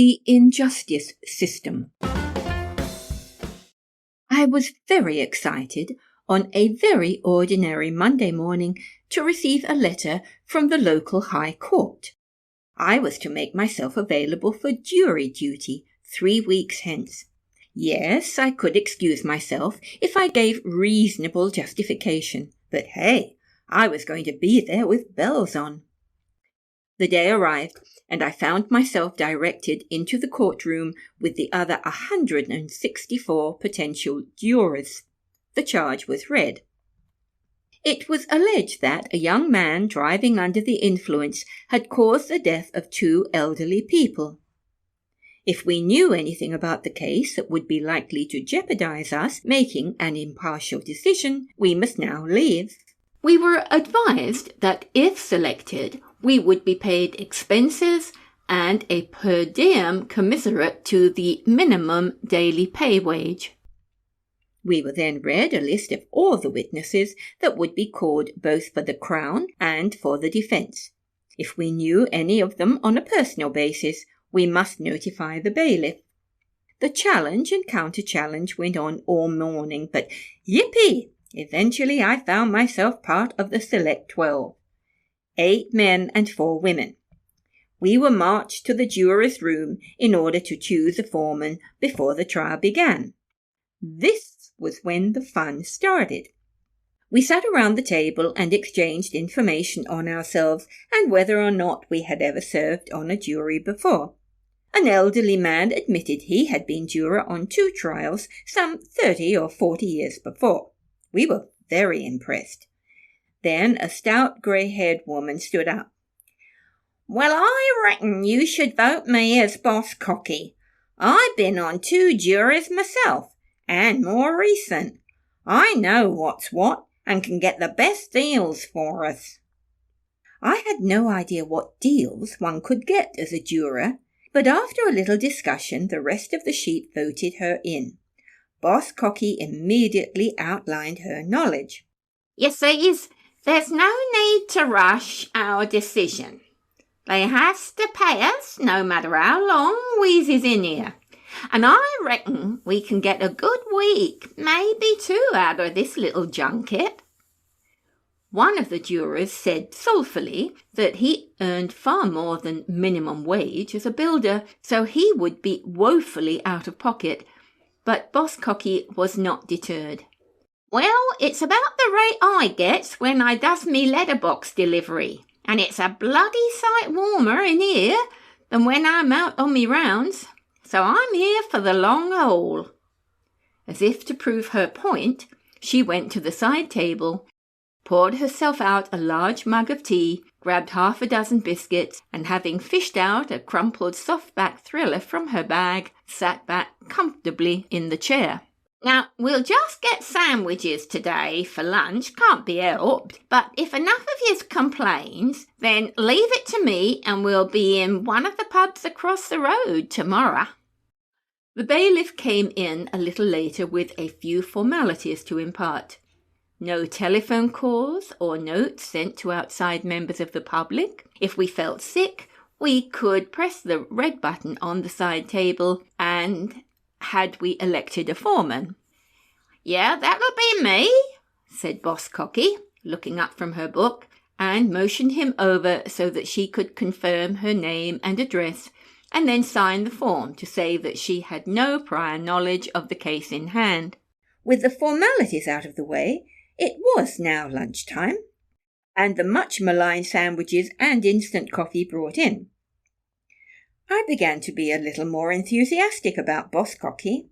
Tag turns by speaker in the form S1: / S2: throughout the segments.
S1: the injustice system. I was very excited on a very ordinary Monday morning to receive a letter from the local High Court. I was to make myself available for jury duty 3 weeks hence. Yes, I could excuse myself if I gave reasonable justification, but hey, I was going to be there with bells on. The day arrived, and I found myself directed into the courtroom with the other 164 potential jurors. The charge was read. It was alleged that a young man driving under the influence had caused the death of 2 elderly people. If we knew anything about the case that would be likely to jeopardize us making an impartial decision, we must now leave. We were advised that if selected, we would be paid expenses and a per diem commensurate to the minimum daily pay wage. We were then read a list of all the witnesses that would be called both for the Crown and for the defence. If we knew any of them on a personal basis, we must notify the bailiff. The challenge and counter-challenge went on all morning, but yippee! Eventually I found myself part of the select 12. 8 men and 4 women. We were marched to the jurors' room in order to choose a foreman before the trial began. This was when the fun started. We sat around the table and exchanged information on ourselves and whether or not we had ever served on a jury before. An elderly man admitted he had been juror on 2 trials some 30 or 40 years before. We were very impressed. Then a stout grey-haired woman stood up. "Well, I reckon you should vote me as Boss Cocky. I've been on 2 juries myself, and more recent. I know what's what and can get the best deals for us." I had no idea what deals one could get as a juror, but after a little discussion the rest of the sheet voted her in. Boss Cocky immediately outlined her knowledge.
S2: "You see, there's no need to rush our decision. They has to pay us no matter how long we's in here. And I reckon we can get a good week, maybe 2 out of this little junket." One of the jurors said sulphurly that he earned far more than minimum wage as a builder, so he would be woefully out of pocket, but Boss Cocky was not deterred. "Well, it's about the rate I gets when I does me letterbox delivery, and it's a bloody sight warmer in here than when I'm out on me rounds, so I'm here for the long haul." As if to prove her point, she went to the side table, poured herself out a large mug of tea, grabbed 6 biscuits, and having fished out a crumpled softback thriller from her bag, sat back comfortably in the chair. "Now, we'll just get sandwiches today for lunch, can't be helped, but if enough of yous complains, then leave it to me and we'll be in one of the pubs across the road tomorrow." The bailiff came in a little later with a few formalities to impart. No telephone calls or notes sent to outside members of the public. If we felt sick, we could press the red button on the side table, and had we elected a foreman. "Yeah, that'll be me," said Boss Cocky, looking up from her book, and motioned him over so that she could confirm her name and address, and then sign the form to say that she had no prior knowledge of the case in hand.
S1: With the formalities out of the way, it was now lunchtime, and the much maligned sandwiches and instant coffee brought in. I began to be a little more enthusiastic about Boss Cocky.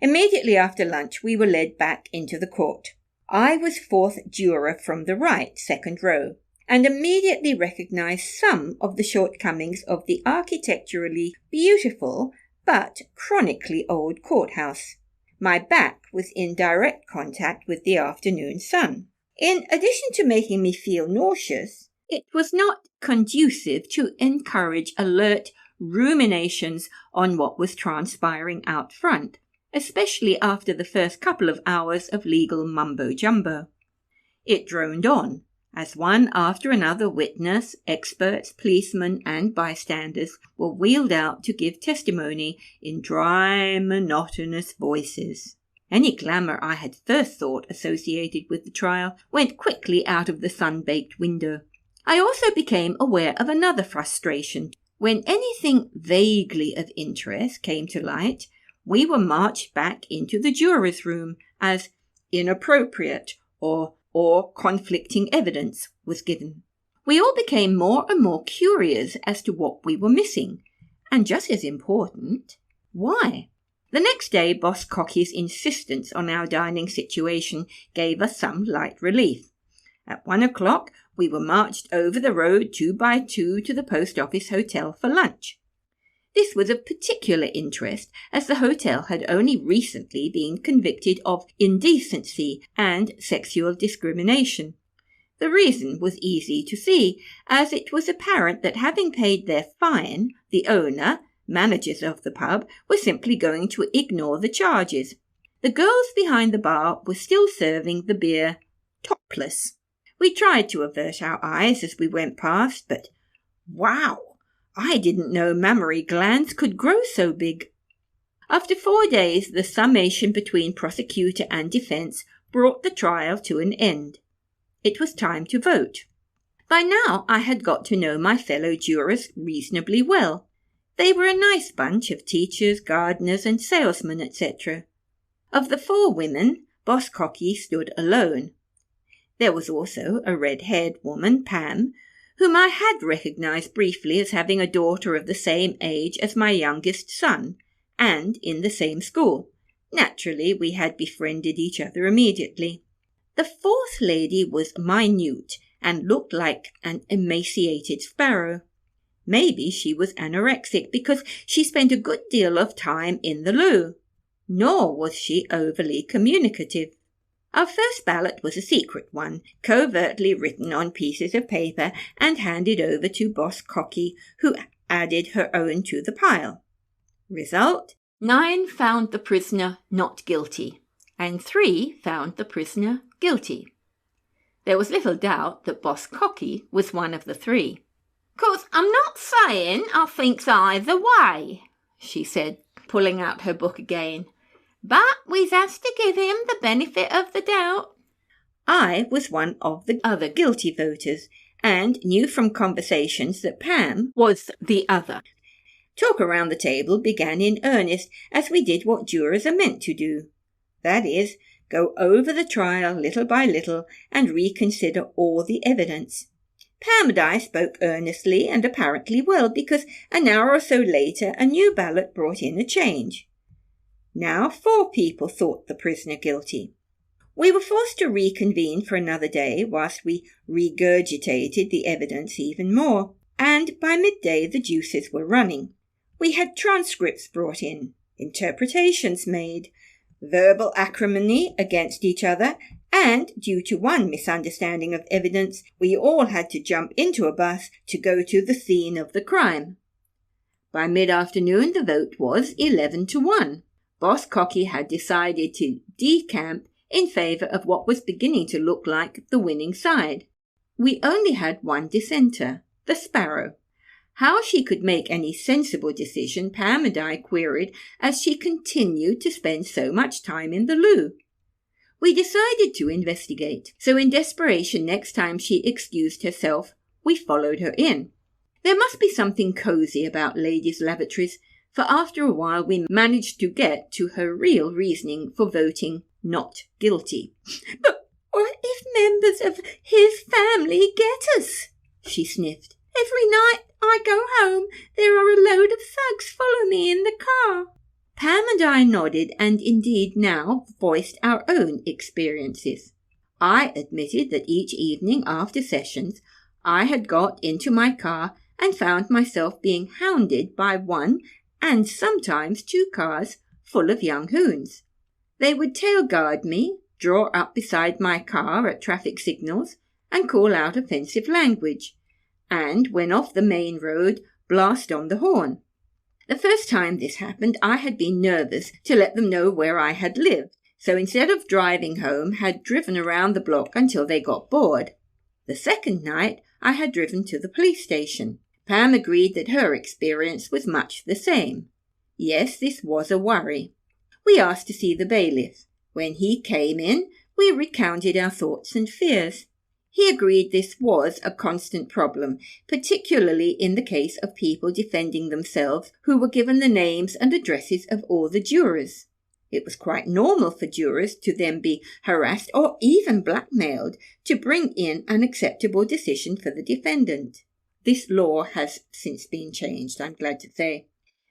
S1: Immediately after lunch we were led back into the court. I was 4th juror from the right, 2nd row, and immediately recognized some of the shortcomings of the architecturally beautiful but chronically old courthouse. My back was in direct contact with the afternoon sun. In addition to making me feel nauseous, it was not conducive to encourage alert ruminations on what was transpiring out front, especially after the first couple of hours of legal mumbo-jumbo. It droned on, As one after another witness, experts, policemen, and bystanders were wheeled out to give testimony in dry, monotonous voices. Any glamour I had first thought associated with the trial went quickly out of the sun-baked window. I also became aware of another frustration. When anything vaguely of interest came to light, we were marched back into the jurors' room as inappropriate or conflicting evidence was given. We all became more and more curious as to what we were missing, and just as important, why. The next day, Boss Cocky's insistence on our dining situation gave us some light relief. At 1 o'clock, we were marched over the road 2 by 2 to the post office hotel for lunch. This was of particular interest, as the hotel had only recently been convicted of indecency and sexual discrimination. The reason was easy to see, as it was apparent that having paid their fine, the owner, managers of the pub, were simply going to ignore the charges. The girls behind the bar were still serving the beer topless. We tried to avert our eyes as we went past, but wow! I didn't know mammary glands could grow so big. After 4 days, the summation between prosecutor and defence brought the trial to an end. It was time to vote. By now I had got to know my fellow jurors reasonably well. They were a nice bunch of teachers, gardeners, and salesmen, etc. Of the 4 women, Boss Cocky stood alone. There was also a red-haired woman, Pam, whom I had recognised briefly as having a daughter of the same age as my youngest son, and in the same school. Naturally, we had befriended each other immediately. The 4th lady was minute and looked like an emaciated sparrow. Maybe she was anorexic because she spent a good deal of time in the loo. Nor was she overly communicative. Our first ballot was a secret one, covertly written on pieces of paper and handed over to Boss Cocky, who added her own to the pile. Result: 9 found the prisoner not guilty, and 3 found the prisoner guilty. There was little doubt that Boss Cocky was one of the 3.
S2: "'Cause I'm not saying I thinks either way," she said, pulling out her book again. "But we has to give him the benefit of the doubt."
S1: I was one of the other guilty voters, and knew from conversations that Pam was the other. Talk around the table began in earnest, as we did what jurors are meant to do. That is, go over the trial little by little and reconsider all the evidence. Pam and I spoke earnestly and apparently well, because an hour or so later a new ballot brought in a change. Now 4 people thought the prisoner guilty. We were forced to reconvene for another day whilst we regurgitated the evidence even more, and by midday the juices were running. We had transcripts brought in, interpretations made, verbal acrimony against each other, and, due to one misunderstanding of evidence, we all had to jump into a bus to go to the scene of the crime. By mid-afternoon the vote was 11-1. Boss Cocky had decided to decamp in favour of what was beginning to look like the winning side. We only had one dissenter, the Sparrow. How she could make any sensible decision Pam and I queried, as she continued to spend so much time in the loo. We decided to investigate, so in desperation next time she excused herself, we followed her in. There must be something cosy about ladies' lavatories, for after a while we managed to get to her real reasoning for voting not guilty.
S2: "But what if members of his family get us?" she sniffed. "Every night I go home, there are a load of thugs follow me in the car."
S1: Pam and I nodded and indeed now voiced our own experiences. I admitted that each evening after sessions I had got into my car and found myself being hounded by 1 and sometimes 2 cars full of young hoons. They would tail guard me, draw up beside my car at traffic signals, and call out offensive language, and, when off the main road, blast on the horn. The first time this happened, I had been nervous to let them know where I had lived, so instead of driving home, had driven around the block until they got bored. The second night, I had driven to the police station. Pam agreed that her experience was much the same. Yes, this was a worry. We asked to see the bailiff. When he came in, we recounted our thoughts and fears. He agreed this was a constant problem, particularly in the case of people defending themselves who were given the names and addresses of all the jurors. It was quite normal for jurors to then be harassed or even blackmailed to bring in an acceptable decision for the defendant. This law has since been changed, I'm glad to say.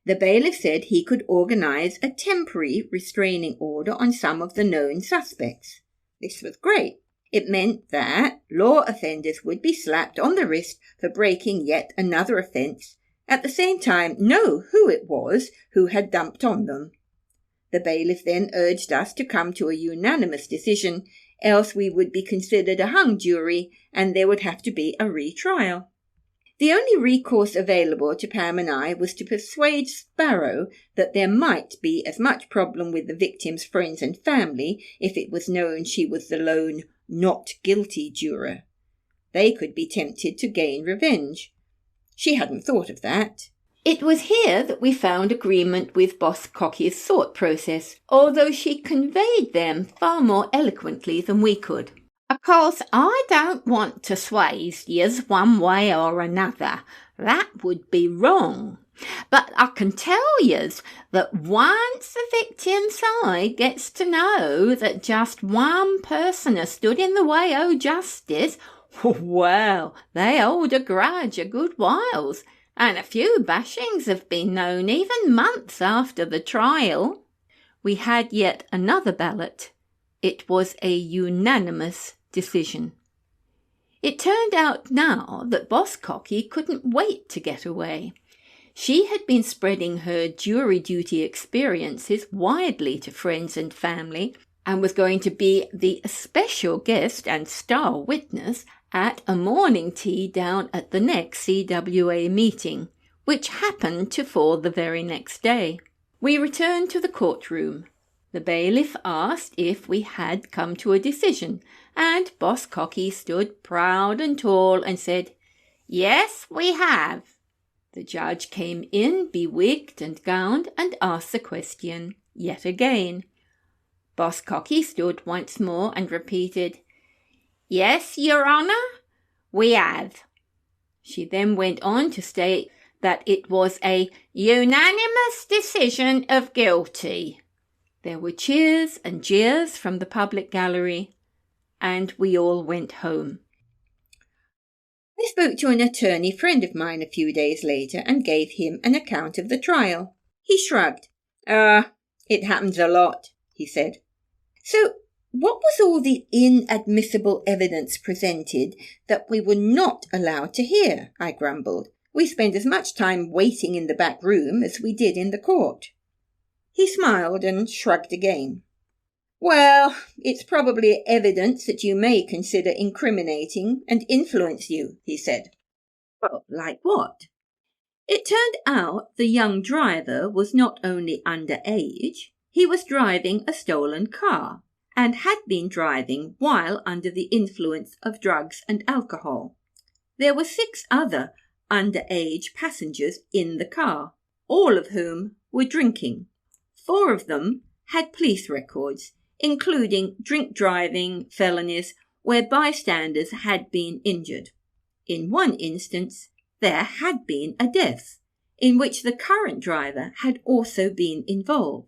S1: The bailiff said he could organise a temporary restraining order on some of the known suspects. This was great. It meant that law offenders would be slapped on the wrist for breaking yet another offence, at the same time know who it was who had dumped on them. The bailiff then urged us to come to a unanimous decision, else we would be considered a hung jury and there would have to be a retrial. The only recourse available to Pam and I was to persuade Sparrow that there might be as much problem with the victim's friends and family if it was known she was the lone not guilty juror. They could be tempted to gain revenge. She hadn't thought of that.
S2: It was here that we found agreement with Boss Cocky's thought process, although she conveyed them far more eloquently than we could. Of course, I don't want to sway yous one way or another. That would be wrong. But I can tell yous that once the victim's side gets to know that just one person has stood in the way o' justice, well, they hold a grudge a good whiles, and a few bashings have been known even months after the trial. We had yet another ballot. It was a unanimous decision. It turned out now that Boss Cocky couldn't wait to get away. She had been spreading her jury duty experiences widely to friends and family, and was going to be the special guest and star witness at a morning tea down at the next CWA meeting, which happened to fall the very next day. We returned to the courtroom. The bailiff asked if we had come to a decision, and Boss Cocky stood proud and tall and said, "Yes, we have." The judge came in, bewigged and gowned, and asked the question yet again. Boss Cocky stood once more and repeated, "Yes, Your Honour, we have." She then went on to state that it was a unanimous decision of guilty. There were cheers and jeers from the public gallery, and we all went home.
S1: I spoke to an attorney friend of mine a few days later and gave him an account of the trial. He shrugged. It happens a lot," he said. "So, what was all the inadmissible evidence presented that we were not allowed to hear?" I grumbled. "We spend as much time waiting in the back room as we did in the court." He smiled and shrugged again. "Well, it's probably evidence that you may consider incriminating and influence you," he said. "Well, like what?" It turned out the young driver was not only underage, he was driving a stolen car, and had been driving while under the influence of drugs and alcohol. There were 6 other underage passengers in the car, all of whom were drinking. 4 of them had police records, including drink driving felonies where bystanders had been injured. In one instance, there had been a death, in which the current driver had also been involved.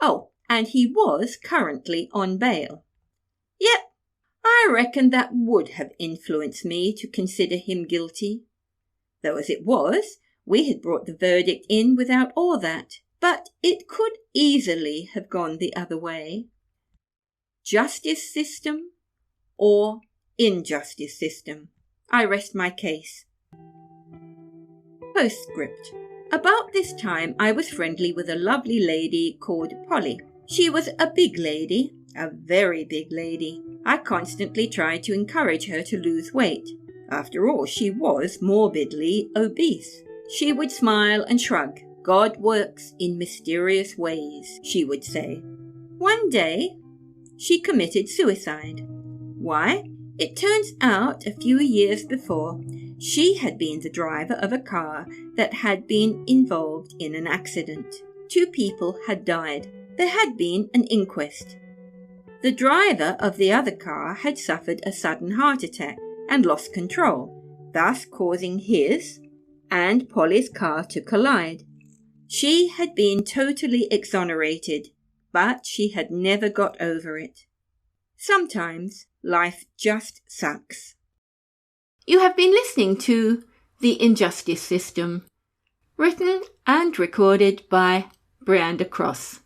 S1: Oh, and he was currently on bail. Yep, I reckon that would have influenced me to consider him guilty. Though as it was, we had brought the verdict in without all that, but it could easily have gone the other way. Justice system or injustice system? I rest my case. Postscript. About this time I was friendly with a lovely lady called Polly. She was a big lady, a very big lady. I constantly tried to encourage her to lose weight. After all, she was morbidly obese. She would smile and shrug. "God works in mysterious ways," she would say. One day, she committed suicide. Why? It turns out a few years before, she had been the driver of a car that had been involved in an accident. 2 people had died. There had been an inquest. The driver of the other car had suffered a sudden heart attack and lost control, thus causing his and Polly's car to collide. She had been totally exonerated, but she had never got over it. Sometimes life just sucks.
S2: You have been listening to The Injustice System, written and recorded by Brianda Cross.